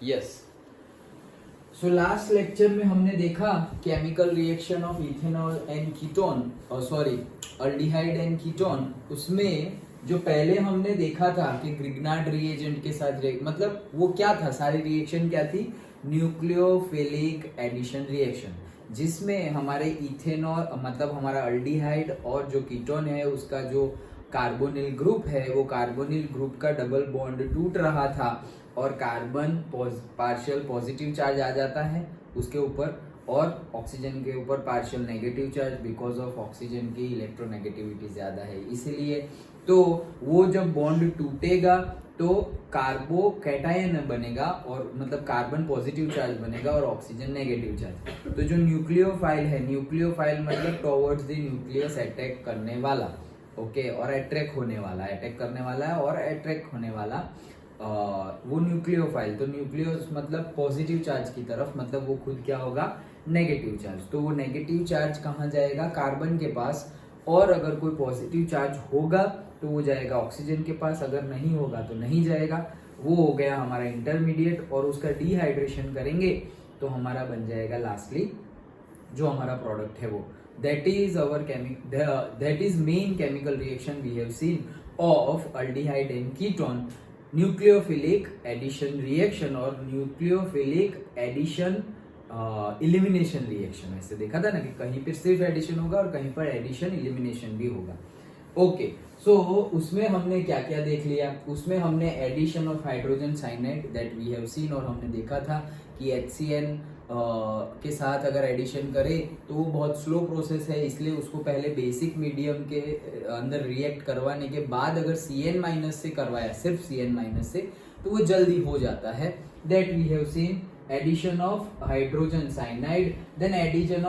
Yes. So last lecture में हमने देखा chemical reaction of ethanol and ketone, sorry aldehyde and ketone. उसमें जो पहले हमने देखा था कि ग्रिग्नार्ड रिएजेंट के साथ मतलब वो क्या था, सारी रिएक्शन क्या थी, न्यूक्लियोफिलिक एडिशन रिएक्शन, जिसमें हमारे इथेनॉल मतलब हमारा अल्डिहाइड और जो कीटोन है उसका जो कार्बोनिल ग्रुप है वो कार्बोनिल ग्रुप का डबल बॉन्ड टूट रहा था और कार्बन पार्शियल पॉजिटिव चार्ज आ जाता है उसके ऊपर और ऑक्सीजन के ऊपर partial negative charge, because of oxygen की इलेक्ट्रोनेगेटिविटी ज्यादा है इसलिए। तो वो जब बॉन्ड टूटेगा तो कार्बो कैटायन बनेगा और मतलब कार्बन पॉजिटिव चार्ज बनेगा और ऑक्सीजन नेगेटिव चार्ज। तो जो न्यूक्लियोफाइल है, न्यूक्लियोफाइल मतलब टुवर्ड्स द न्यूक्लियस अटैक करने वाला, ओके, और अट्रैक्ट होने वाला, अटैक करने वाला है और अट्रैक्ट होने वाला, वो न्यूक्लियोफाइल। तो न्यूक्लियोस मतलब पॉजिटिव चार्ज की तरफ, मतलब वो खुद क्या होगा, नेगेटिव चार्ज। तो वो नेगेटिव चार्ज कहाँ जाएगा, कार्बन के पास, और अगर कोई पॉजिटिव चार्ज होगा तो वो जाएगा ऑक्सीजन के पास, अगर नहीं होगा तो नहीं जाएगा। वो हो गया हमारा इंटरमीडिएट, और उसका डिहाइड्रेशन करेंगे तो हमारा बन जाएगा लास्टली जो हमारा प्रोडक्ट है वो, that is main chemical reaction we have seen of aldehyde and ketone, nucleophilic addition reaction और nucleophilic addition इलिमिनेशन रिएक्शन। ऐसे देखा था ना कि कहीं पर सिर्फ एडिशन होगा और कहीं पर एडिशन इलिमिनेशन भी होगा। ओके, सो उसमें हमने क्या क्या देख लिया, उसमें हमने addition of hydrogen cyanide that we have seen, और हमने देखा था कि HCN के साथ अगर एडिशन करे तो वो बहुत स्लो प्रोसेस है, इसलिए उसको पहले बेसिक मीडियम के अंदर रिएक्ट करवाने के बाद अगर CN- से करवाया, सिर्फ CN- से, तो वो जल्दी हो जाता है। That we have seen addition of hydrogen cyanide, then addition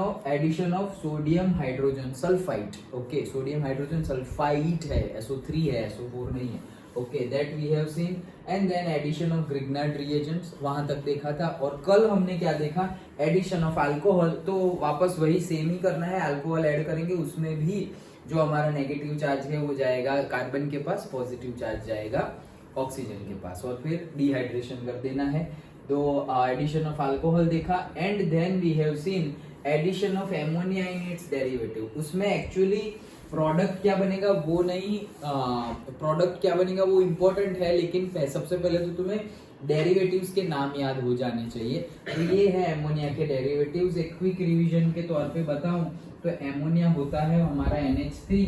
of sodium hydrogen sulfite, okay, sodium hydrogen sulfite है, SO3 है, SO4 नहीं है, okay, that we have seen, and then addition of Grignard reagents, वहां तक देखा था। और कल हमने क्या देखा, addition of alcohol, तो वापस वही सेम ही करना है, अल्कोहल ऐड करेंगे, उसमें भी जो हमारा नेगेटिव चार्ज है वो जाएगा कार्बन के पास, पॉजिटिव चार्ज जाएगा ऑक्सीजन के पास, और फिर डिहाइड्रेशन कर देना है। तो एडिशन ऑफ अल्कोहल देखा, and then we have seen addition of ammonia in its derivative. उसमें एक्चुअली प्रोडक्ट क्या बनेगा वो नहीं, प्रोडक्ट क्या बनेगा वो इम्पोर्टेंट है, लेकिन सबसे पहले तो तुम्हें डेरिवेटिव्स के नाम याद हो जाने चाहिए। तो ये है एमोनिया के डेरिवेटिव्स। एक क्विक रिवीजन के तौर पे बताऊं तो एमोनिया होता है हमारा NH3,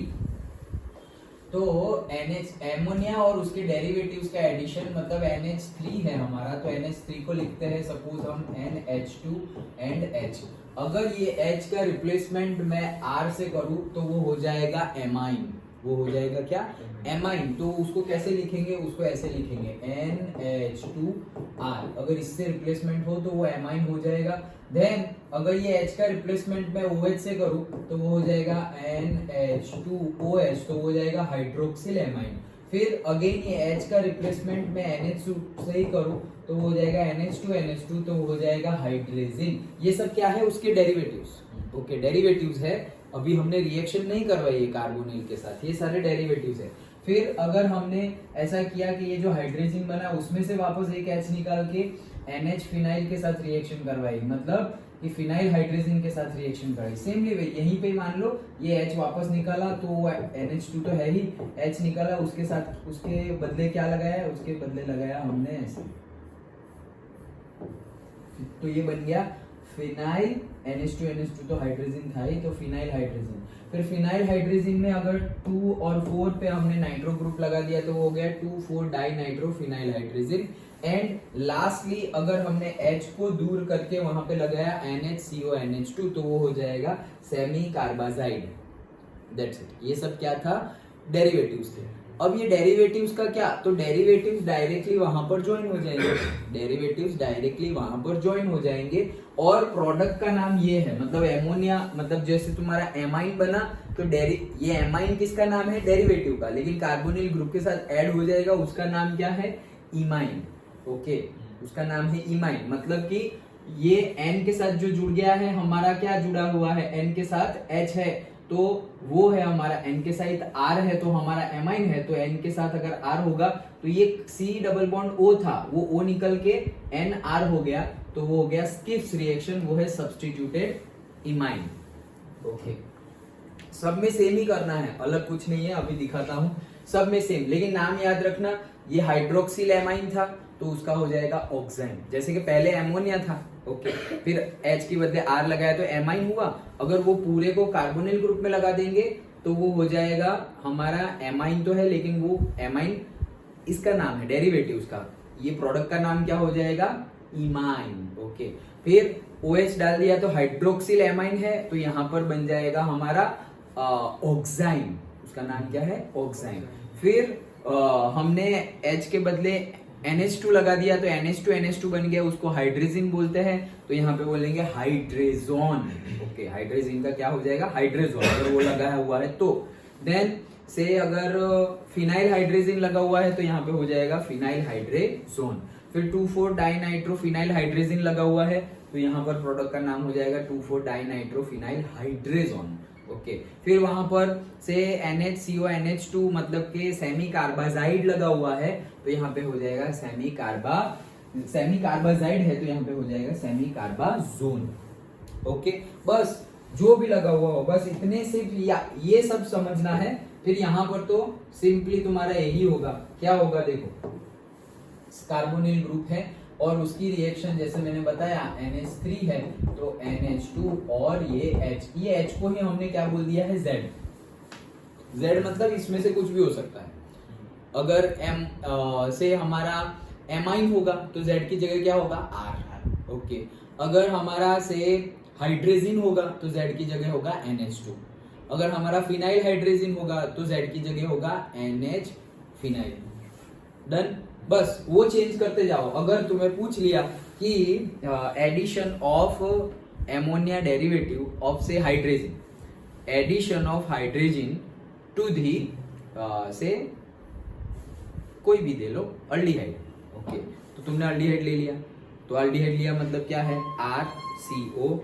तो एमोनिया और उसके डेरिवेटिव्स का एडिशन मतलब NH3 है हमारा, तो NH3 को लिखते हैं सपोज हम NH2 एंड H। अगर ये H का रिप्लेसमेंट मैं R से करूं तो वो हो जाएगा एमाइन, वो हो जाएगा क्या, एमाइन। तो उसको कैसे लिखेंगे, उसको ऐसे लिखेंगे NH2R। अगर इससे रिप्लेसमेंट हो तो वो एमाइन हो जाएगा। देन अगर ये H का रिप्लेसमेंट मैं OH से करूं तो वो हो जाएगा NH2OH, तो वो हो जाएगा हाइड्रोक्सिल एमाइन। फिर अगेन ये H का रिप्लेसमेंट मैं NH2 से ही करूं तो वो हो जाएगा NH2NH2, तो वो हो जाएगा हाइड्रेजिन। ये सब क्या है, उसके डेरिवेटिव्स, ओके, डेरिवेटिव्स है। अभी हमने रिएक्शन नहीं करवाई है कार्बोनिल के साथ, ये सारे डेरिवेटिव्स है। फिर अगर हमने ऐसा किया कि ये जो हाइड्रेजिन बना उसमें से वापस एक H निकाल के NH फिनाइल के साथ रिएक्शन करवाई, मतलब कि फिनाइल हाइड्रेजिन के साथ रिएक्शन कराई। सेमली वे यहीं पे मान लो ये H वापस निकाला तो NH2 तो है ही, H निकाला उसके साथ, उसके बदले क्या लगाया, उसके बदले लगाया हमने ऐसे, तो ये बन गया फिनाइल NH2 तो हाइड्रोजन था ही, तो फिनाइल हाइड्रोजन। फिर फिनाइल हाइड्रोजन में अगर 2 और 4 पे हमने नाइट्रो ग्रुप लगा दिया तो वो हो गया 2,4 dinitrophenyl hydrogen. And lastly अगर हमने H को दूर करके वहां पे लगाया NHCONH2 तो वो हो जाएगा सेमी कार्बाजाइड। That's it. ये सब क्या था, डेरिवेटिव्स थे। अब ये डेरिवेटिव्स का क्या, तो डेरिवेटिव्स डायरेक्टली वहां पर ज्वाइन हो जाएंगे, डेरिवेटिव्स डायरेक्टली वहां पर ज्वाइन हो जाएंगे, और प्रोडक्ट का नाम ये है, मतलब एमोनिया, मतलब जैसे तुम्हारा एमाइन बना तो ये एमाइन किसका नाम है, डेरिवेटिव का, लेकिन कार्बोनिल ग्रुप के साथ ऐड हो जाएगा, उसका नाम क्या है, इमाइन, ओके, उसका नाम है इमाइन। मतलब कि ये N के साथ जो जुड़ गया है, हमारा क्या जुड़ा हुआ है, N के साथ H है, तो वो है हमारा N के साथ R है तो हमारा एमाइन है, तो N के साथ अगर R होगा तो ये C डबल बॉन्ड O था वो O निकल के NR हो गया, तो वो हो गया स्किप्स रिएक्शन, वो है सब्स्टिट्यूटेड इमाइन। ओके, सब में सेम ही करना है, अलग कुछ नहीं है, अभी दिखाता हूं। सब में सेम, लेकिन नाम याद रखना, ये हाइड्रोक्सिल एमाइन था तो उसका हो जाएगा ऑक्साइन, जैसे कि पहले एमोनिया था। ओके, फिर H की बदले R लगाया तो एमाइन हुआ। अगर वो पूरे को कार्बोनिल ग्रुप में लगा देंगे तो वो हो जाएगा हमारा एमाइन तो है, लेकिन वो एमाइन इसका नाम है, डेरिवेटिव उसका, ये प्रोडक्ट का नाम क्या हो जाएगा, इमाइन। ओके, फिर OH डाल दिया तो हाइड्रोक्सिल एमाइन है, तो यहाँ पर बन जाएगा हमारा ऑक्साइन, उसका नाम क्या है, ऑक्साइन। फिर हमने H के बदले NH2 लगा दिया तो NH2 बन गया, उसको हाइड्रेजिन बोलते हैं, तो यहाँ पे बोलेंगे हाइड्रेजोन। ओके, हाइड्रेजिन का क्या हो जाएगा, हाइड्रेजोन, अगर वो लगा हुआ है तो। देन से अगर फिनाइल हाइड्रेजिन लगा हुआ है तो यहाँ पे हो जाएगा फिनाइल हाइड्रेजोन। फिर 2,4 डाइनाइट्रोफिनाइल हाइड्रेजिन लगा हुआ है तो यहाँ पर प्रोडक्ट का नाम हो जाएगा 2,4 डाइनाइट्रोफिनाइल हाइड्रेजोन। ओके, फिर वहां पर से NHCO NH2 मतलब के सेमी कार्बाजाइड लगा हुआ है तो यहाँ पे हो जाएगा सेमी कार्बाजाइड है तो यहाँ पे हो जाएगा सेमी कार्बाजोन। ओके, बस जो भी लगा हुआ हो बस इतने से ये सब समझना है। फिर यहाँ पर तो सिंपली तुम्हारा यही होगा, क्या होगा देखो, कार्बोनिल ग्रुप है और उसकी रिएक्शन जैसे मैंने बताया NH3 है तो NH2 और ये H को ही हमने क्या बोल दिया है, Z मतलब इसमें से कुछ भी हो सकता है। अगर से हमारा एमाइन होगा तो Z की जगह क्या होगा, R। ओके, अगर हमारा से हाइड्रेजिन होगा तो Z की जगह होगा NH2। अगर हमारा फिनाइल हाइड्रेजिन होगा तो Z की जगह होगा NH फिनाइल। डन, बस वो चेंज करते जाओ। अगर तुम्हें पूछ लिया कि addition of ammonia derivative of से hydrazine, addition of hydrazine to the से कोई भी दे लो अल्डिहाइड। ओके, तो तुमने अल्डिहाइड ले लिया, तो अल्डिहाइड लिया मतलब क्या है, RCOH।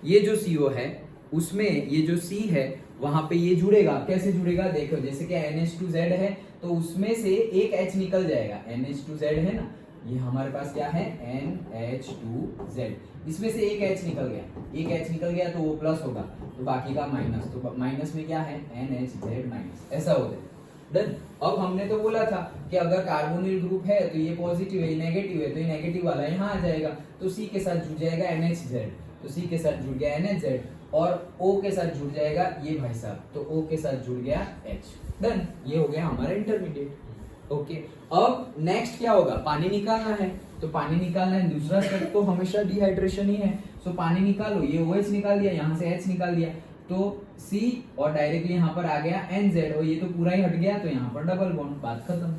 ये जो CO है उसमें ये जो C है वहां पे ये जुड़ेगा, कैसे जुड़ेगा देखो, जैसे कि NH2Z है तो उसमें से एक H निकल जाएगा, NH2Z है ना, ये हमारे पास क्या है NH2Z, इसमें से एक H निकल गया, एक H निकल गया तो वो प्लस होगा तो बाकी का माइनस, तो माइनस में क्या है NHZ माइनस, ऐसा हो जाए। डन, अब हमने तो बोला था कि अगर कार्बोनिल ग्रुप है तो ये पॉजिटिव है, नेगेटिव है तो ये नेगेटिव वाला यहाँ आ जाएगा, तो C के साथ जुड़ जाएगा NHZ, तो C के साथ जुड़ गया NHZ और O के साथ जुड़ जाएगा ये भाई साहब, तो O के साथ जुड़ गया H। डन, ये हो गया हमारा इंटरमीडिएट। ओके, अब नेक्स्ट क्या होगा, पानी निकालना है, तो पानी निकालना है, दूसरा स्टेप तो हमेशा डिहाइड्रेशन ही है। सो पानी निकालो, ये OH निकाल दिया, यहाँ से H निकाल दिया तो C और डायरेक्टली यहाँ पर आ गया NZ और ये तो पूरा ही हट गया तो यहाँ पर डबल बॉन्ड, बात खत्म।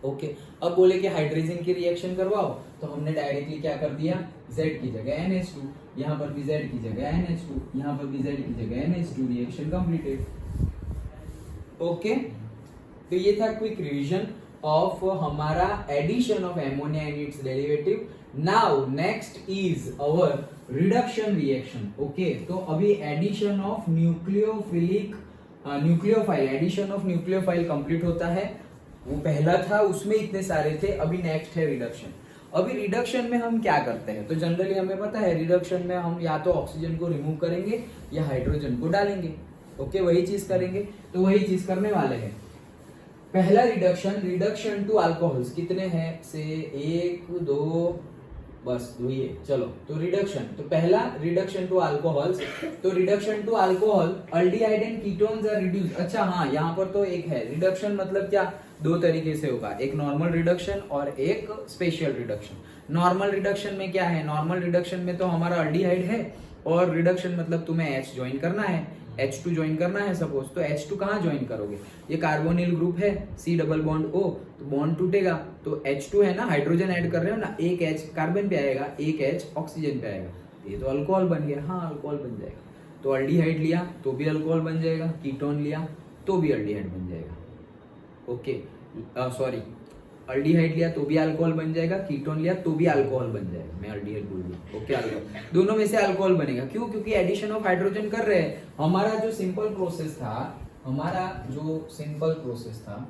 ओके, अब बोले कि हाइड्रोजन की रिएक्शन करवाओ तो हमने डायरेक्टली क्या कर दिया, Z की जगह NH2, यहाँ पर भी Z की जगह NH2, यहाँ पर भी Z की जगह NH2, रिएक्शन कंप्लीटेड। ओके, तो ये था क्विक रिवीजन ऑफ हमारा addition of ammonia and its derivative. Now next is our reduction reaction. Okay, तो अभी addition of nucleophilic nucleophile, addition of nucleophile complete होता है, वो पहला था उसमें इतने सारे थे, अभी नेक्स्ट है रिडक्शन। अभी रिडक्शन में हम क्या करते हैं, तो जनरली हमें पता है रिडक्शन में हम या तो ऑक्सीजन को रिमूव करेंगे या हाइड्रोजन को डालेंगे। ओके, वही चीज करेंगे, तो वही चीज करने वाले हैं। पहला रिडक्शन टू अल्कोहल्स, कितने हैं से 1 2 बस 2 ही है, चलो। तो रिडक्शन, तो पहला रिडक्शन टू अल्कोहल्स, तो reduction to alcohol aldehyde and ketones are reduced. अच्छा हाँ, यहाँ पर तो एक है रिडक्शन, मतलब क्या, दो तरीके से होगा, एक नॉर्मल रिडक्शन और एक स्पेशल रिडक्शन। नॉर्मल रिडक्शन में क्या है, नॉर्मल रिडक्शन में तो हमारा अल्डिहाइड है और रिडक्शन मतलब तुम्हें H ज्वाइन करना है, H2 ज्वाइन करना है सपोज, तो H2 कहाँ ज्वाइन करोगे, ये कार्बोनिल ग्रुप है C डबल बॉन्ड O, तो बॉन्ड टूटेगा तो H2 है ना, हाइड्रोजन ऐड कर रहे हो ना, एक H कार्बन पे आएगा, एक H ऑक्सीजन पे आएगा, ये तो अल्कोहल बन गया। हाँ, अल्कोहल बन जाएगा। तो अल्डिहाइड लिया तो भी अल्कोहल बन जाएगा, कीटोन लिया तो भी अल्डिहाइड बन जाएगा। ओके, सॉरी, अल्डिहाइड लिया तो भी अल्कोहल बन जाएगा, कीटोन लिया तो भी अल्कोहल बन जाएगा। मैं अल्डिहाइड बोल दिया, ओके अल्कोहल, दोनों में से अल्कोहल बनेगा। क्यों? क्योंकि एडिशन ऑफ हाइड्रोजन कर रहे हैं। हमारा जो सिंपल प्रोसेस था,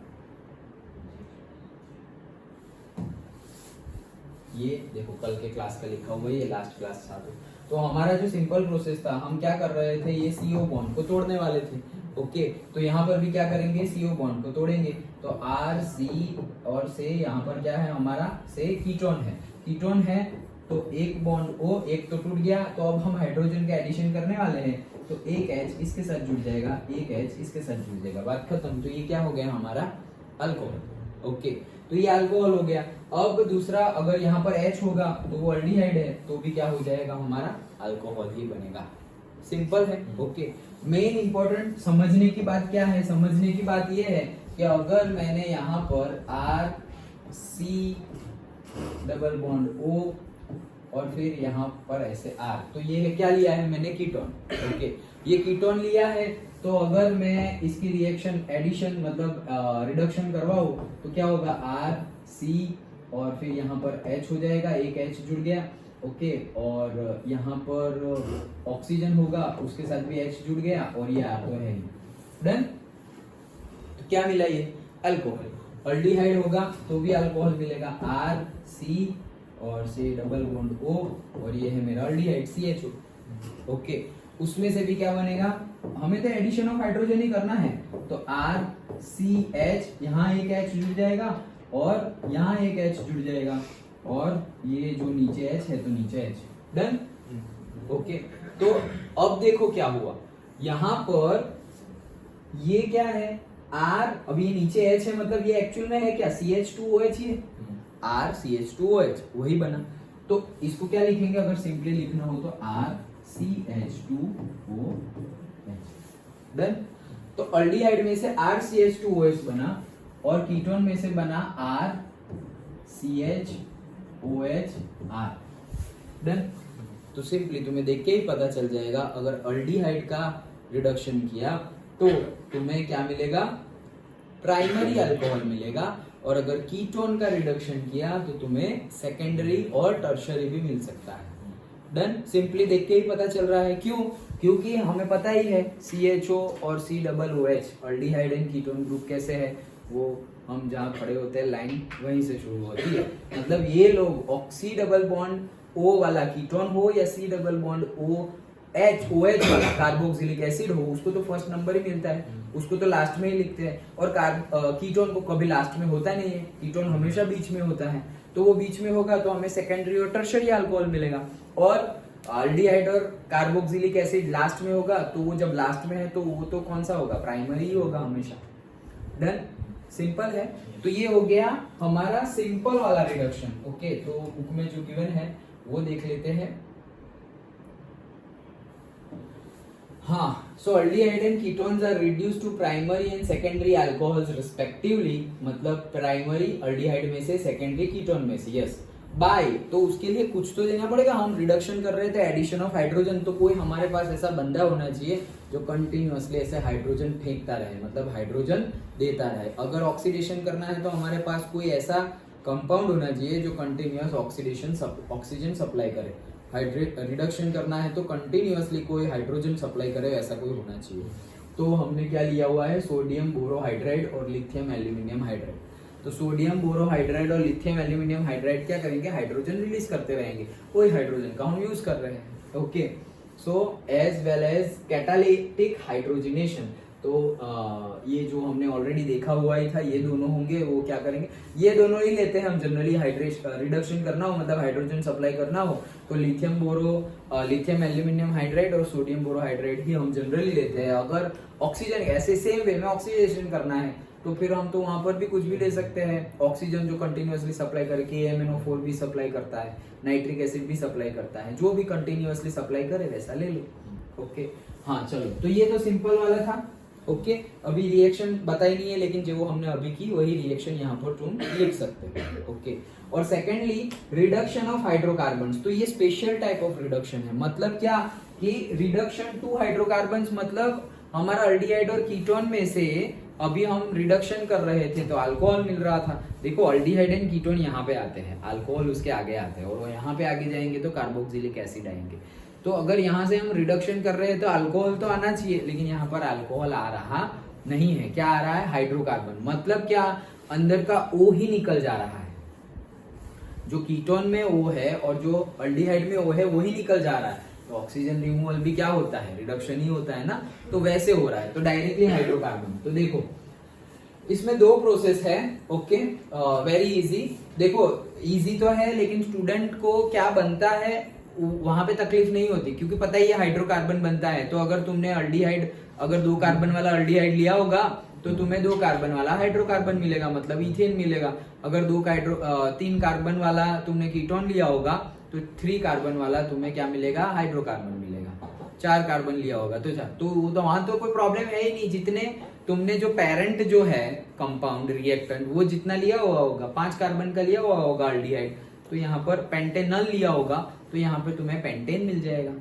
ये देखो कल के क्लास का लिखा हुआ है, ये लास्ट क्लास था। तो हमारा जो सिंपल प्रोसेस था, हम क्या कर रहे थे, ये CO बॉन्ड को तोड़ने वाले थे। ओके, तो यहाँ पर भी क्या करेंगे, CO बॉन्ड को तोड़ेंगे। तो R C और से यहाँ पर क्या है हमारा, से कीटोन है तो एक बॉन्ड O, एक तो टूट गया। तो अब हम हाइड्रोजन का एडिशन करने वाले हैं, तो एक H इसके साथ जुड़ जाएगा, एक H इसके साथ जुड़ जाएगा, बात खत्म। तो ये क्या हो गया हमारा, अल्कोहल। ओके, तो ये अल्कोहल हो गया। अब दूसरा, अगर यहाँ पर H होगा तो वो अल्डिहाइड है, तो भी क्या हो जाएगा हमारा, अल्कोहल ही बनेगा। सिंपल है। ओके, मेन इंपॉर्टेंट समझने की बात क्या है, समझने की बात ये है कि अगर मैंने यहाँ पर R C double bond O और फिर यहाँ पर ऐसे R, तो ये है क्या लिया है मैंने, कीटोन। ओके, ये कीटोन लिया है। तो अगर मैं इसकी रिएक्शन एडिशन मतलब रिडक्शन करवाऊं तो क्या होगा, R C और फिर यहाँ पर H हो जाएगा, एक H जुड़ गया। ओके, और यहाँ पर ऑक्सीजन होगा, उसके साथ भी H जुड़ गया, और ये R तो है ही। डन। तो क्या मिला, ये अल्कोहल। अल्डिहाइड होगा तो भी अल्कोहल मिलेगा, R C और से डबल बॉन्ड O, और ये है मेरा अल्डिहाइड CHO। ओके, उसमें से भी क्या बनेगा, हमें तो एडिशन ऑफ हाइड्रोजन ही करना है। तो RCH, यहाँ एक H जुड़ जाएगा और यहाँ एक H जुड़ जाएगा, और ये जो नीचे H है तो नीचे H। डन। ओके, तो अब देखो क्या हुआ, यहाँ पर ये क्या है, R, अब ये नीचे H है, मतलब ये एक्चुअल में है क्या, CH2OH ही है। RCH2OH वही बना। तो इसको क्या लिखेंगे, अगर सिंपली लिखना हो तो RCH2OH। डन। तो अल्डिहाइड में से RCH2OH बना और कीटोन में से बना RCHOHR। डन। तो सिंपली तुम्हें देख के ही पता चल जाएगा, अगर अल्डिहाइड का रिडक्शन किया तो तुम्हें क्या मिलेगा, प्राइमरी अल्कोहल मिलेगा, और अगर कीटोन का रिडक्शन किया तो तुम्हें सेकेंडरी और टर्शरी भी मिल सकता है। डन। सिंपली देख के ही पता चल रहा है। क्यों? क्योंकि हमें पता ही है CHO और C-OH aldehyde and ketone group कैसे है, वो हम जहाँ खड़े होते हैं लाइन वहीं से शुरू होती है। मतलब ये लोग ऑक्सी डबल बॉन्ड O वाला कीटोन हो या C डबल बॉन्ड OH वाला कार्बोक्सिलिक एसिड हो, उसको तो फर्स्ट नंबर ही मिलता है, उसको तो लास्ट में ही लिखते हैं। और कीटोन को कभी लास्ट में होता नहीं है, कीटोन हमेशा बीच में होता है। तो वो बीच में होगा तो हमें सेकेंडरी और टर्शरी अल्कोहल मिलेगा। और अल्डिहाइड और कार्बोक्सिलिक एसिड लास्ट में होगा, तो वो जब लास्ट में है तो वो तो कौन सा होगा, प्राइमरी ही होगा हमेशा। डन। सिंपल है। तो ये हो गया हमारा सिंपल वाला रिडक्शन। ओके, तो बुक में जो गिवन है वो देख लेते हैं। हाँ, so aldehyde and ketones are reduced to primary and secondary alcohols respectively, मतलब प्राइमरी अल्डिहाइड में से सेकेंडरी कीटोन में से, यस बाय। तो उसके लिए कुछ तो देना पड़ेगा, हम रिडक्शन कर रहे थे एडिशन ऑफ हाइड्रोजन, तो कोई हमारे पास ऐसा बंदा होना चाहिए जो कंटिन्यूअसली ऐसे हाइड्रोजन फेंकता रहे, मतलब हाइड्रोजन देता रहे। अगर ऑक्सीडेशन करना है तो हमारे पास कोई ऐसा कंपाउंड होना चाहिए जो कंटिन्यूअस ऑक्सीजन सप्लाई करे। रिडक्शन करना है तो कंटिन्यूअसली कोई हाइड्रोजन सप्लाई करे, ऐसा कोई होना चाहिए। तो हमने क्या लिया हुआ है, सोडियम बोरोहाइड्राइड और लिथियम एल्यूमिनियम हाइड्राइड। तो सोडियम बोरोहाइड्राइड और लिथियम एल्यूमिनियम हाइड्राइड क्या करेंगे, हाइड्रोजन रिलीज करते रहेंगे, वही हाइड्रोजन का हम यूज कर रहे हैं। Okay, so as well as catalytic hydrogenation, तो ये जो हमने ऑलरेडी देखा हुआ ही था, ये दोनों होंगे, वो क्या करेंगे, ये दोनों ही लेते हैं हम जनरली। रिडक्शन करना हो मतलब हाइड्रोजन सप्लाई करना हो तो लिथियम एल्यूमिनियम हाइड्राइड और सोडियम बोरोहाइड्राइड ही हम जनरली लेते हैं। अगर ऑक्सीजन ऐसे सेम वे में ऑक्सीडेशन करना है तो फिर हम तो वहां पर भी कुछ भी ले सकते हैं। ऑक्सीजन जो कंटिन्यूअसली सप्लाई करे, KMnO4 भी सप्लाई करता है, नाइट्रिक एसिड भी सप्लाई करता है, जो भी कंटिन्यूअसली सप्लाई करे वैसा ले लो। ओके, हाँ चलो, तो ये तो सिंपल वाला था। ओके, अभी रिएक्शन बताई नहीं है, लेकिन जो हमने अभी की वही रिएक्शन यहाँ पर तुम लिख सकते हो। ओके, और सेकेंडली रिडक्शन ऑफ हाइड्रोकार्बन्स, तो ये स्पेशल टाइप ऑफ रिडक्शन है। मतलब क्या कि रिडक्शन टू हाइड्रोकार्बन्स, मतलब हमारा अल्डिहाइड और कीटोन में से अभी हम रिडक्शन कर रहे थे तो अल्कोहल मिल रहा था। देखो अल्डिहाइड एंड कीटोन यहाँ पे आते हैं, अल्कोहल उसके आगे आते हैं, और वो यहाँ पे आगे जाएंगे तो कार्बोक्सिलिक एसिड आएंगे। तो अगर यहाँ से हम रिडक्शन कर रहे हैं तो अल्कोहल तो आना चाहिए, लेकिन यहाँ पर अल्कोहल आ रहा नहीं है। क्या आ रहा है? हाइड्रोकार्बन। मतलब क्या? अंदर का O ही निकल जा रहा है। जो कीटोन में O है और जो अल्डिहाइड में O है वो ही निकल जा रहा है। तो ऑक्सीजन रिमूवल भी क्या होता है? रिडक्शन ही होता है ना। तो वैसे हो रहा है, तो डायरेक्टली हाइड्रोकार्बन। तो देखो इसमें दो प्रोसेस है। Okay, very easy. देखो इजी तो है, लेकिन स्टूडेंट को क्या बनता है वहां पे तकलीफ नहीं होती, क्योंकि पता ही है हाइड्रोकार्बन बनता है। तो अगर तुमने अल्डिहाइड, अगर 2 कार्बन वाला अल्डिहाइड लिया होगा तो तुम्हें 2 कार्बन वाला हाइड्रोकार्बन मिलेगा, मतलब इथेन मिलेगा। अगर 3 कार्बन वाला तुमने कीटोन लिया होगा तो 3 कार्बन वाला तुम्हें क्या मिलेगा? हाइड्रोकार्बन मिलेगा। 4 कार्बन लिया होगा तो वहां तो कोई प्रॉब्लम है ही नहीं। जितने तुमने जो पेरेंट जो है कंपाउंड रिएक्टेंट वो जितना लिया हुआ होगा, 5 कार्बन का लिया हुआ होगा अल्डिहाइड, तो यहाँ पर पेंटेनल लिया होगा तो यहाँ पे तुम्हें पेंटेन मिल जाएगा।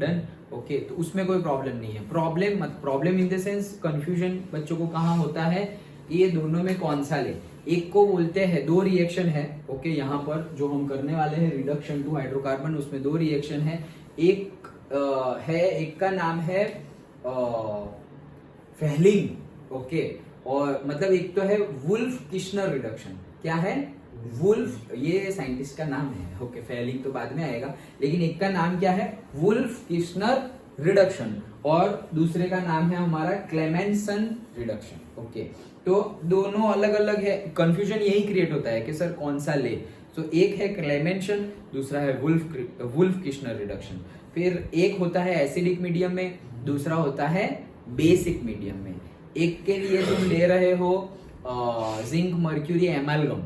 डन। ओके, तो उसमें कोई प्रॉब्लम नहीं है। Problem in the sense confusion बच्चों को कहाँ होता है? ये दोनों में कौन सा ले? एक को बोलते हैं, 2 रिएक्शन है। ओके, यहाँ पर जो हम करने वाले हैं रिडक्शन टू हाइड्रोकार्बन, उसमें 2 रिएक्शन है। एक एक का नाम है फेहलिंग। ओके, और मतलब एक तो है वुल्फ किश्नर रिडक्शन। क्या है? वुल्फ, ये साइंटिस्ट का नाम है। ओके, फेहलिंग तो बाद में आएगा, लेकिन एक का नाम क्या है? वुल्फ किश्नर रिडक्शन, और दूसरे का नाम है हमारा क्लेमेंसन रिडक्शन। ओके, तो दोनों अलग अलग है। कंफ्यूजन यही क्रिएट होता है कि सर कौन सा ले। तो एक है क्लेमेंसन, दूसरा है वुल्फ किश्नर रिडक्शन। फिर एक होता है एसिडिक मीडियम में, दूसरा होता है बेसिक मीडियम में। एक के लिए तुम ले रहे हो जिंक मर्क्यूरी एमालगम।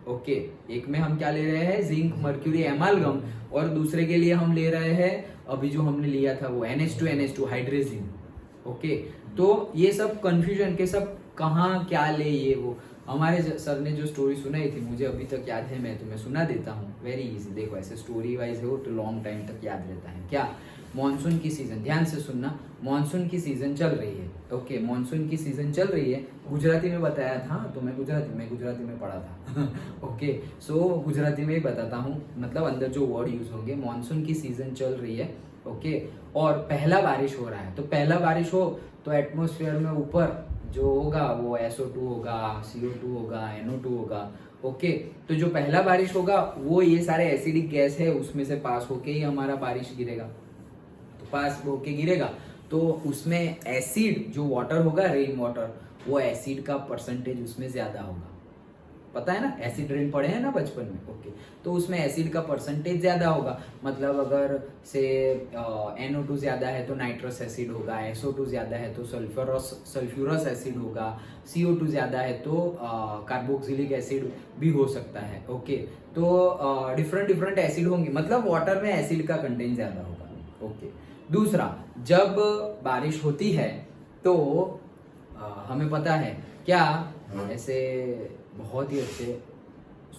ओके, एक में हम क्या ले रहे हैं? जिंक मर्क्यूरी एमालगम, और दूसरे के लिए हम ले रहे हैं अभी जो हमने लिया था वो NH2 हाइड्रेजिन। ओके, तो ये सब कंफ्यूजन के सब कहाँ क्या ले, ये वो हमारे सर ने जो स्टोरी सुनाई थी मुझे अभी तक याद है, मैं तुम्हें सुना देता हूँ। Very easy. देखो ऐसे स्टोरी वाइज हो तो लॉन्ग टाइम तक याद रहता है। क्या? मॉनसून की सीजन, ध्यान से सुनना, मॉनसून की सीजन चल रही है। ओके, मॉनसून की सीजन चल रही है। गुजराती में बताया था तो मैं गुजराती में पढ़ा था। ओके, सो गुजराती में ही बताता हूँ, मतलब अंदर जो वर्ड यूज होंगे। मॉनसून की सीजन चल रही है। ओके, और पहला बारिश हो रहा है। तो पहला बारिश हो तो एटमोस्फेयर में ऊपर जो होगा वो SO2 होगा, CO2 होगा, NO2 होगा। ओके, तो जो पहला बारिश होगा वो ये सारे एसिडिक गैस है उसमें से पास होके ही हमारा बारिश गिरेगा। तो पास होके गिरेगा तो उसमें एसिड जो वाटर होगा, रेन वाटर, वो एसिड का परसेंटेज उसमें ज्यादा होगा। पता है ना, एसिड रेन पढ़े हैं ना बचपन में। ओके, तो उसमें एसिड का परसेंटेज ज्यादा होगा। मतलब अगर से NO2 ज्यादा है तो नाइट्रस एसिड होगा, SO2 ज्यादा है तो सल्फ्यूरस एसिड होगा, CO2 ज्यादा है तो कार्बोक्सिलिक एसिड भी हो सकता है। ओके, तो डिफरेंट एसिड होंगे, मतलब वाटर में एसिड का कंटेंट ज्यादा होगा। ओके, दूसरा, जब बारिश होती है तो हमें पता है क्या, ऐसे बहुत ही अच्छे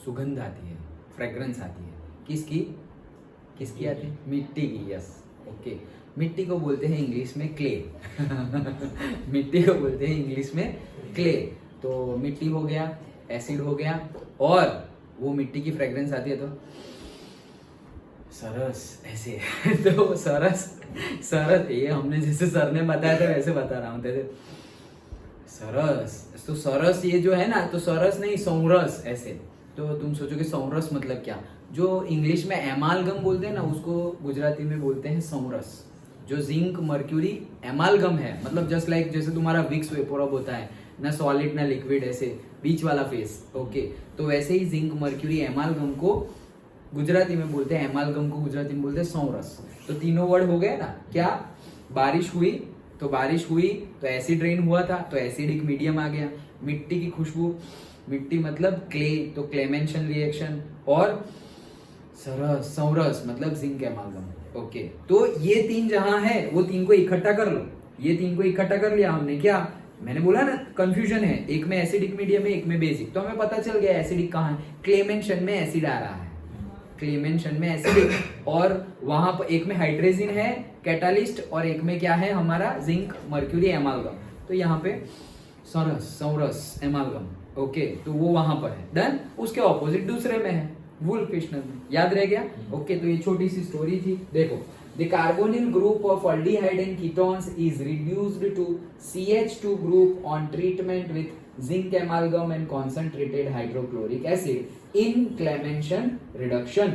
सुगंध आती है, फ्रेग्रेंस आती है। किसकी आती है? मिट्टी की। यस। ओके, मिट्टी को बोलते हैं इंग्लिश में क्ले। मिट्टी को बोलते हैं इंग्लिश में क्ले। तो मिट्टी हो गया, एसिड हो गया, और वो मिट्टी की फ्रेग्रेंस आती है तो सरस ऐसे। तो सरस ये हमने जैसे सर ने बताया था वैसे बता रहा हूँ तेरे। सरस, तो सरस ये जो है ना, तो सरस नहीं सौरस ऐसे। तो तुम सोचोगे सौरस मतलब क्या? जो इंग्लिश में एमालगम बोलते हैं ना, उसको गुजराती में बोलते हैं सौरस। जो जिंक मर्क्यूरी एमालगम है, मतलब जस्ट लाइक जैसे तुम्हारा विक्स वेपोरब होता है ना, सॉलिड ना लिक्विड, ऐसे बीच वाला फेस। ओके, तो वैसे ही जिंक मर्क्यूरी एमालगम को गुजराती में बोलते हैं, एमालगम को गुजराती में बोलते हैं सौरस। तो तीनों वर्ड हो गए ना। क्या? बारिश हुई तो एसिड रेन हुआ था तो एसिडिक मीडियम आ गया। मिट्टी की खुशबू, मिट्टी मतलब क्ले, तो क्लेमेंशन रिएक्शन, और सौरस मतलब जिंक एमालगम। ओके, तो ये 3 जहां है वो 3 को इकट्ठा कर लो। ये 3 को इकट्ठा कर लिया हमने। क्या मैंने बोला ना, कंफ्यूजन है, एक में एसिडिक मीडियम है, एक में बेसिक। तो हमें पता चल गया एसिडिक कहाँ है। क्लेमेंशन में एसिड आ रहा है, क्लेमेंशन में एसिडिक, और वहां पर एक में हाइड्रेजिन है कैटालिस्ट, और एक में क्या है हमारा जिंक मर्क्यूरी एमालगम। तो यहाँ पे सौरस एमालगम, ओके, तो वो वहां पर है। डन। उसके ऑपोजिट दूसरे में है, वुल्फ किश्नर में। याद रह गया? ओके, तो ये छोटी सी स्टोरी थी। देखो, the carbonyl group of aldehyde and ketones is reduced to CH2 group on treatment with zinc amalgam and concentrated hydrochloric acid in Clemenson reduction।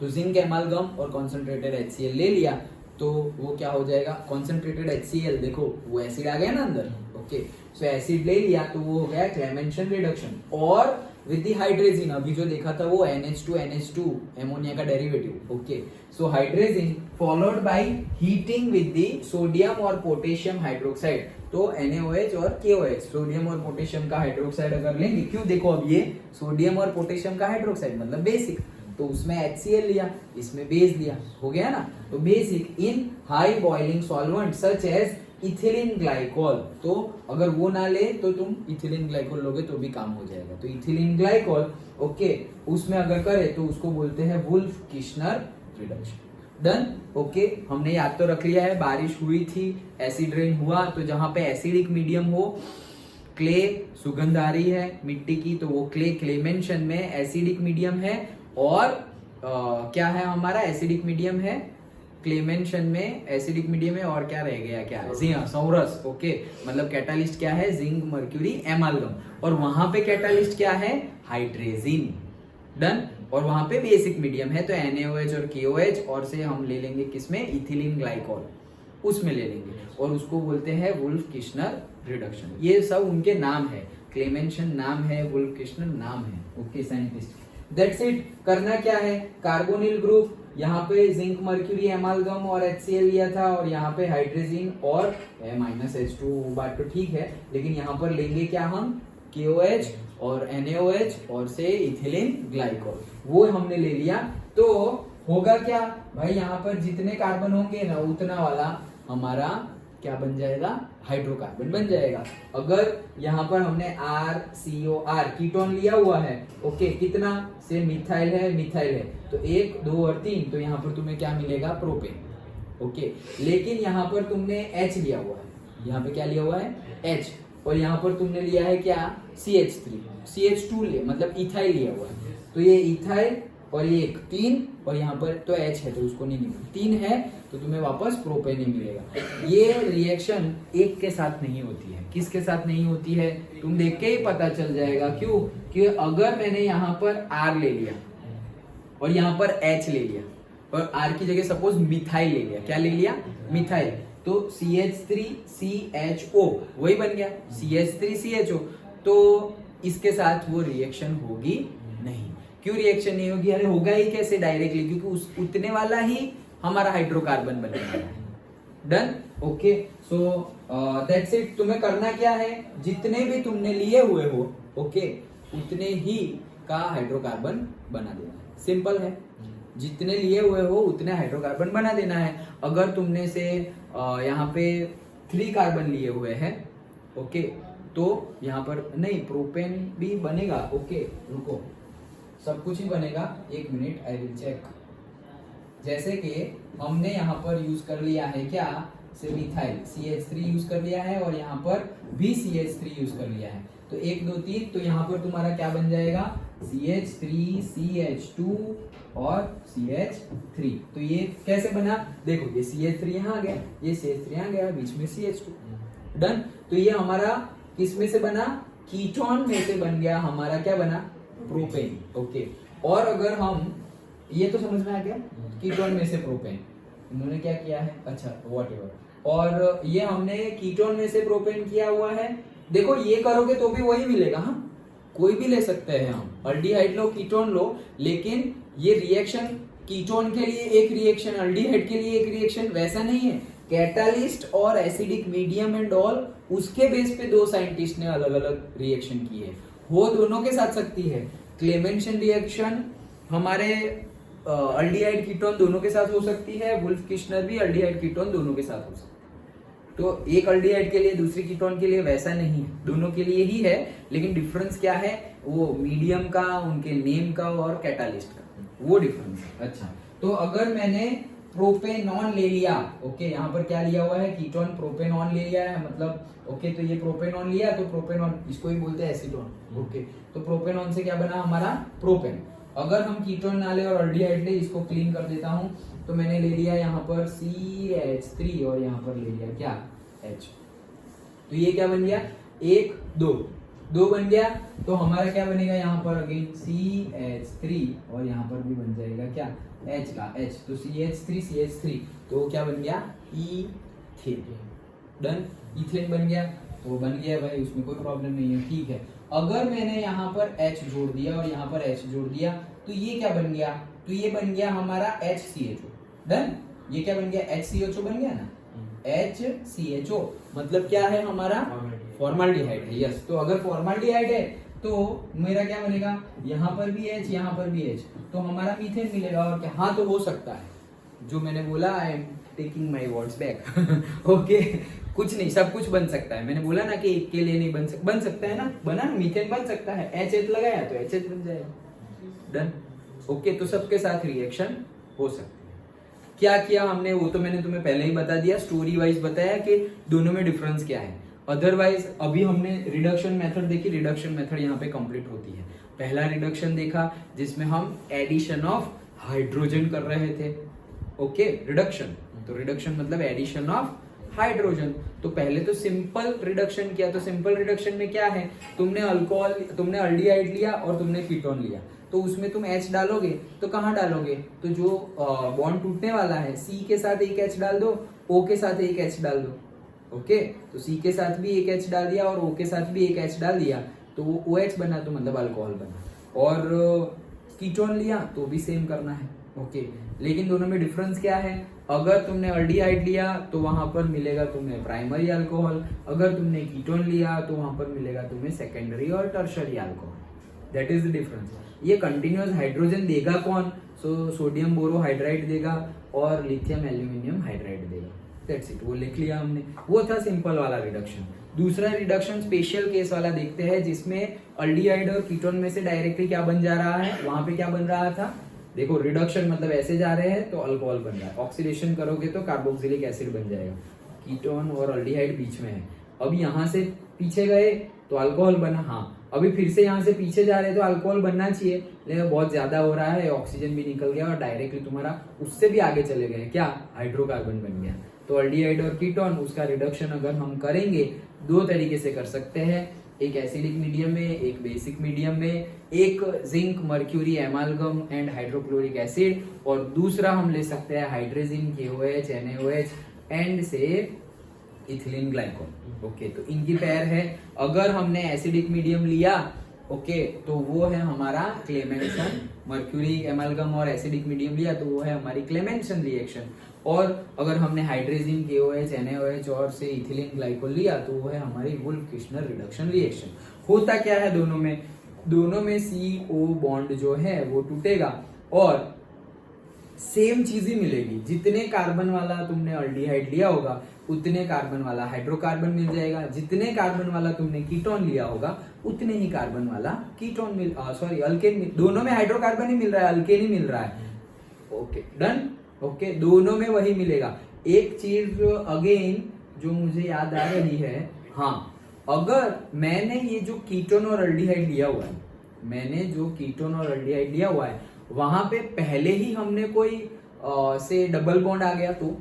तो जिंक एमालगम और कॉन्सेंट्रेटेड HCl ले लिया तो वो क्या हो जाएगा, कॉन्सेंट्रेटेड HCl, देखो वो एसिड आ गया ना अंदर, ओके, सो एसिड ले लिया तो वो हो गया क्लेमेंशन रिडक्शन। और विद द हाइड्रेजिन, अभी जो देखा था वो NH2 एमोनिया का derivative, okay, so hydrazine followed by heating with the sodium और पोटेशियम हाइड्रोक्साइड, तो NaOH और KOH, सोडियम और पोटेशियम का हाइड्रोक्साइड अगर लेंगे, क्यों, देखो अब ये सोडियम और पोटेशियम का हाइड्रोक्साइड मतलब बेसिक, तो उसमें HCl लिया, इसमें बेस लिया, हो गया ना। तो basic in high boiling solvent such as ethylene glycol, तो अगर वो ना ले तो तुम इथिलीन ग्लाइकोल लोगे तो भी काम हो जाएगा। तो इथिलीन ग्लाइकोल, ओके, उसमें अगर करे तो उसको बोलते हैं Wolff Kishner reduction. Done. Okay, हमने याद तो रख लिया है, बारिश हुई थी, एसिड रेन हुआ, तो जहां पे एसिडिक मीडियम हो, क्ले सुगंध आ रही है मिट्टी की, तो वो क्ले क्लेमेंशन में एसिडिक मीडियम है। और क्या है हमारा, एसिडिक मीडियम है क्लेमेंशन में, एसिडिक मीडियम है, और क्या रह गया, क्या है, सौरस, ओके, मतलब कैटालिस्ट क्या है, जिंक मर्क्यूरी एमालगम, और वहां पे कैटालिस्ट क्या है, हाइड्रेजिन। डन। और वहां पे बेसिक मीडियम है तो NaOH और KOH, और से हम ले लेंगे किसमें, इथिलीन ग्लाइकोल, उसमें ले लेंगे, और उसको बोलते हैं वुल्फ किश्नर रिडक्शन। ये सब उनके नाम है, क्लेमेंशन नाम है, वुल्फ किश्नर नाम है, ओके साइंटिस्ट। That's it. करना क्या है, कार्बोनिल ग्रुप, यहाँ पे जिंक मर्क्यूरी एमालगम और HCl लिया था, और यहाँ पे हाइड्रोजिन और -H2, वो बात तो ठीक है, लेकिन यहाँ पर लेंगे क्या हम, KOH और NaOH और से इथिलीन ग्लाइकोल, वो हमने ले लिया। तो होगा क्या भाई, यहाँ पर जितने कार्बन होंगे ना उतना वाला हमारा क्या बन जाएगा, हाइड्रोकार्बन बन जाएगा। अगर यहाँ पर हमने RCOR कीटोन लिया हुआ है, ओके, कितना से मिथाइल है, तो 1 2 और 3, तो यहाँ पर तुम्हें क्या मिलेगा, प्रोपेन, ओके। लेकिन यहाँ पर तुमने H लिया हुआ है, यहाँ पे क्या लिया हुआ है, H, और यहाँ पर तुमने लिया है क्या, CH2 ले, मतलब इथाइल लिया हुआ है, तो ये इथाइल और ये 3, और यहाँ पर तो H है तो उसको नहीं मिलेगा, 3 है तो तुम्हें वापस प्रोपेन ही मिलेगा। ये रिएक्शन एक के साथ नहीं होती है, किसके साथ नहीं होती है, तुम देख के ही पता चल जाएगा। क्यों, कि अगर मैंने यहाँ पर R ले लिया और यहाँ पर H ले लिया, और R की जगह सपोज मिथाइल ले लिया, क्या ले लिया, मिथाइल, तो CH3CHO वही बन गया, CH3CHO, तो इसके साथ वो रिएक्शन होगी नहीं। क्यों रिएक्शन नहीं होगी, अरे होगा ही कैसे डायरेक्टली, क्योंकि उस उतने वाला ही हमारा हाइड्रोकार्बन बने वाला है। Done. Okay, so that's it. तुम्हें करना क्या है, जितने भी तुमने लिए हुए हो, ओके, उतने ही का हाइड्रोकार्बन बना देना है, सिंपल है। जितने लिए हुए हो उतने हाइड्रोकार्बन बना देना है। अगर तुमने से यहाँ पे 3 कार्बन लिए हुए हैं, ओके, तो यहाँ पर नहीं, प्रोपेन भी बनेगा, ओके, रुको, सब कुछ ही बनेगा, 1 मिनट, आई विल चेक। जैसे कि हमने यहाँ पर यूज कर लिया है क्या, से मिथाइल CH3 यूज कर लिया है, और यहाँ पर भी CH3 यूज कर लिया है, तो 1 2 3, तो यहाँ पर तुम्हारा क्या बन जाएगा, CH3 CH2 और CH3। तो ये कैसे बना, देखो ये CH3 यहाँ आ गया, ये CH3 यहाँ गया, बीच में CH2। डन। तो ये हमारा किस में से बना, कीटोन में से बन गया, हमारा क्या बना, प्रोपेन, ओके। और अगर हम, ये तो समझ में आ गया, कीटोन में से प्रोपेन, इन्होंने क्या किया है, अच्छा व्हाटएवर, और ये हमने कीटोन में से प्रोपेन किया हुआ है। देखो ये करोगे तो भी वही मिलेगा, हाँ, कोई भी ले सकते हैं हम, अल्डिहाइड लो कीटोन लो, लेकिन ये रिएक्शन कीटोन के लिए एक रिएक्शन, अल्डिहाइड के लिए एक रिएक्शन, वैसा नहीं है। कैटालिस्ट और एसिडिक मीडियम एंड ऑल, उसके बेस पे 2 साइंटिस्ट ने अलग अलग रिएक्शन किए, हो दोनों के साथ सकती है। क्लेमेंशन रिएक्शन हमारे अल्डिहाइड कीटोन दोनों के साथ हो सकती है, वुल्फ किश्नर भी अल्डिहाइड कीटोन दोनों के साथ हो सकती है। तो एक अल्डिहाइड के लिए दूसरी कीटोन के लिए वैसा नहीं है, दोनों के लिए ही है, लेकिन डिफरेंस क्या है, वो मीडियम का, उनके नेम का और कैटालिस्ट का, वो डिफरेंस है। अच्छा, तो अगर मैंने प्रोपेनॉन ले लिया, ओके यहाँ पर क्या लिया हुआ है, कीटोन प्रोपेनॉन ले लिया है, मतलब ओके तो ये प्रोपेनॉन लिया तो प्रोपेनॉन इसको ही बोलते हैं एसीटोन, ओके तो प्रोपेनॉन से क्या बना हमारा प्रोपेन। अगर हम कीटोन ना ले और अल्डिहाइड ले, इसको क्लीन कर देता हूं, तो मैंने ले लिया यहाँ पर CH3 और यहाँ पर ले लिया क्या H, तो ये क्या बन गया 1 2 बन गया, तो हमारा क्या बनेगा यहाँ पर अगेन CH3 और यहाँ पर भी बन जाएगा क्या H का H, तो CH3 तो क्या बन गया ईथेन, डन, इथेन बन गया, तो बन गया भाई, उसमें कोई प्रॉब्लम नहीं है, ठीक है। अगर मैंने यहाँ पर H जोड़ दिया और यहाँ पर H जोड़ दिया तो ये क्या बन गया, तो ये बन गया हमारा HCHO, डन, ये क्या बन गया HCHO बन गया ना, HCHO मतलब क्या है हमारा फॉर्माल्डिहाइड है, यस। तो अगर फॉर्माल्डिहाइड है तो मेरा क्या बनेगा, यहाँ पर भी H यहाँ पर भी H, तो हमारा मीथेन मिलेगा और क्या, हाँ तो हो सकता है, जो मैंने बोला I am taking my words back, okay कुछ नहीं, सब कुछ बन सकता है, मैंने बोला ना कि एक के लिए नहीं बन सकता है ना, बना ना, मीथेन बन सकता है, HH लगाया तो HH बन जाएगा, डन, ओके तो सबके साथ रिएक्शन हो सकती है। क्या किया हमने वो तो मैंने तुम्हें पहले ही बता दिया, स्टोरी वाइज बताया कि दोनों में डिफरेंस क्या है। अदरवाइज अभी हमने रिडक्शन मेथड देखी, रिडक्शन मेथड यहाँ पे कंप्लीट होती है। पहला रिडक्शन देखा जिसमें हम एडिशन ऑफ हाइड्रोजन कर रहे थे, ओके रिडक्शन, तो रिडक्शन मतलब एडिशन ऑफ हाइड्रोजन। तो पहले तो सिंपल रिडक्शन किया, तो सिंपल रिडक्शन में क्या है, तुमने अल्कोहल, तुमने अल्डिहाइड लिया और तुमने कीटोन लिया, तो उसमें तुम H डालोगे तो कहाँ डालोगे, तो जो बॉन्ड टूटने वाला है C के साथ एक H डाल दो, O के साथ एक H डाल दो, ओके तो C के साथ भी एक H डाल दिया और O के साथ भी एक H डाल दिया, तो वो OH बना, तो मतलब अल्कोहल बना। और कीटोन लिया तो भी सेम करना है, ओके लेकिन दोनों में डिफरेंस क्या है, अगर तुमने अल्डिहाइड लिया तो वहां पर मिलेगा तुम्हें प्राइमरी अल्कोहल, अगर तुमने कीटोन लिया तो वहां पर मिलेगा तुम्हें सेकेंडरी और tertiary alcohol, that is the difference. ये कंटिन्यूअस हाइड्रोजन देगा कौन, सो सोडियम बोरोहाइड्राइड देगा और लिथियम एल्यूमिनियम हाइड्राइड देगा, दैट्स इट, वो लिख लिया हमने, वो था सिंपल वाला रिडक्शन। दूसरा रिडक्शन स्पेशल केस वाला देखते हैं, जिसमें अल्डिहाइड और कीटोन में से डायरेक्टली क्या बन जा रहा है, वहां पे क्या बन रहा था, देखो रिडक्शन मतलब ऐसे जा रहे हैं तो अल्कोहल बन रहा है, ऑक्सीडेशन करोगे तो कार्बोक्सिलिक एसिड बन जाएगा, कीटोन और अल्डिहाइड बीच में है, अब यहाँ से पीछे गए तो अल्कोहल बना, हाँ अभी फिर से यहाँ से पीछे जा रहे हैं तो अल्कोहल बनना चाहिए, लेकिन बहुत ज्यादा हो रहा है, ऑक्सीजन भी निकल गया और डायरेक्टली तुम्हारा उससे भी आगे चले गए, क्या हाइड्रोकार्बन बन गया। तो अल्डिहाइड और कीटोन उसका रिडक्शन अगर हम करेंगे दो तरीके से कर सकते हैं, एक एसिडिक मीडियम में, एक बेसिक मीडियम में, एक zinc mercury एमालगम and hydrochloric acid, और दूसरा हम ले सकते हैं हाइड्रोजन KOH NaOH एंड से इथिलीन ग्लाइकोल, ओके तो इनकी पेयर है। अगर हमने एसिडिक मीडियम लिया, ओके तो वो है हमारा क्लेमेंसन, मर्क्यूरी एमालगम और एसिडिक मीडियम लिया तो वो है हमारी क्लेमेंसन रिएक्शन, और अगर हमने हाइड्रोजन KOH NaOH और से इथिलीन ग्लाइकोल लिया तो वो है हमारी वुल्फ-किर्चनर रिडक्शन रिएक्शन। होता क्या है दोनों में CO बॉन्ड जो है वो टूटेगा और सेम चीज ही मिलेगी, जितने कार्बन वाला तुमने अल्डिहाइड लिया होगा उतने कार्बन वाला हाइड्रोकार्बन मिल जाएगा, जितने कार्बन वाला तुमने कीटोन लिया होगा उतने ही कार्बन वाला कीटोन अल्केन, दोनों में हाइड्रोकार्बन ही मिल रहा है, अल्केन ही मिल रहा है, ओके डन, ओके दोनों में वही मिलेगा। एक चीज अगेन जो मुझे याद आ रही है, हाँ अगर मैंने ये जो कीटोन और अल्डिहाइड लिया हुआ है, मैंने जो कीटोन और अल्डिहाइड लिया हुआ है वहां पे पहले ही हमने कोई से डबल बॉन्ड आ गया, तो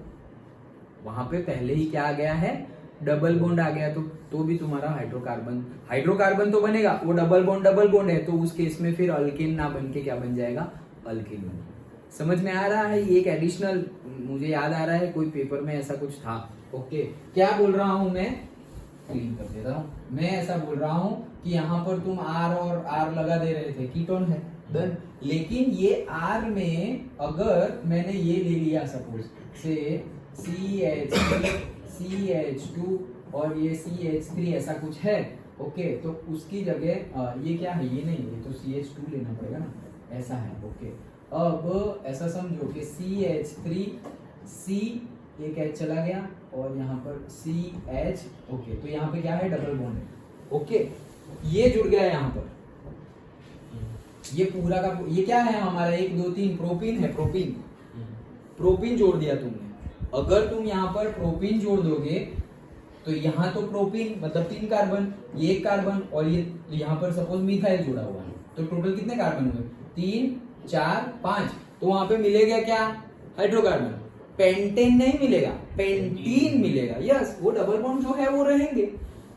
वहां पे पहले ही क्या आ गया है, डबल बॉन्ड आ गया, तो भी तुम्हारा हाइड्रोकार्बन तो बनेगा, वो डबल बॉन्ड है, तो उस केस में फिर अल्केन ना बन के क्या बन जाएगा, अल्कीन बन। समझ में आ रहा है, ये एक एडिशनल मुझे याद आ रहा है, कोई पेपर में ऐसा कुछ था, ओके क्या बोल रहा हूं मैं, क्लीन कर दे रहा हूं, मैं ऐसा बोल रहा हूं कि यहाँ पर तुम R और R लगा दे रहे थे, कीटोन है डन, लेकिन ये R में अगर मैंने ये ले लिया सपोज से CH2 और ये CH3 ऐसा कुछ है, ओके तो उसकी जगह ये क्या है, ये नहीं, ये तो CH2 लेना पड़ेगा ना, ऐसा है, ओके अब ऐसा समझो कि CH3 C एक H चला गया और यहाँ पर CH, ओके तो यहाँ पे क्या है, डबल बॉन्ड है, ओके ये जुड़ गया यहाँ पर, ये पूरा का ये क्या है हमारा 1 2 3 प्रोपीन है, प्रोपीन जोड़ दिया तुमने, अगर तुम यहाँ पर प्रोपीन जोड़ दोगे तो यहाँ तो प्रोपीन मतलब 3 कार्बन, ये 1 कार्बन और ये यहाँ पर सपोज मिथाइल जुड़ा हुआ है, तो टोटल कितने कार्बन हुए? 3 4 5। तो वहां पे मिलेगा क्या? हाइड्रोकार्बन। पेंटेन नहीं मिलेगा, पेंटीन मिलेगा। यस, वो डबल बॉन्ड जो है वो रहेंगे।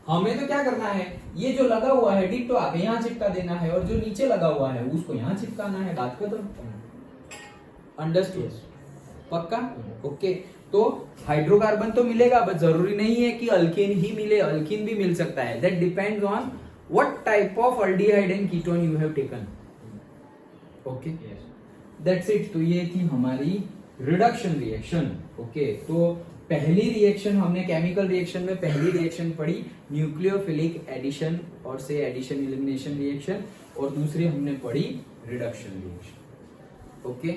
हमें तो क्या करना है, ये जो लगा हुआ है डिट्टो आके यहाँ चिपका देना है और जो नीचे लगा हुआ है उसको यहाँ चिपकाना है, बात खत्म। अंडरस्टूड? पक्का? ओके। तो हाइड्रोकार्बन तो मिलेगा, बट जरूरी नहीं है कि अल्केन ही मिले, अल्कीन भी मिल सकता है। That depends on what type of aldehyde and ketone you have taken. Okay, that's it. तो ये थी हमारी रिडक्शन रिएक्शन। ओके, तो पहली रिएक्शन हमने केमिकल रिएक्शन में पहली रिएक्शन पढ़ी न्यूक्लियोफिलिक एडिशन और से एडिशन एलिमिनेशन रिएक्शन, और दूसरी हमने पढ़ी रिडक्शन रिएक्शन। ओके।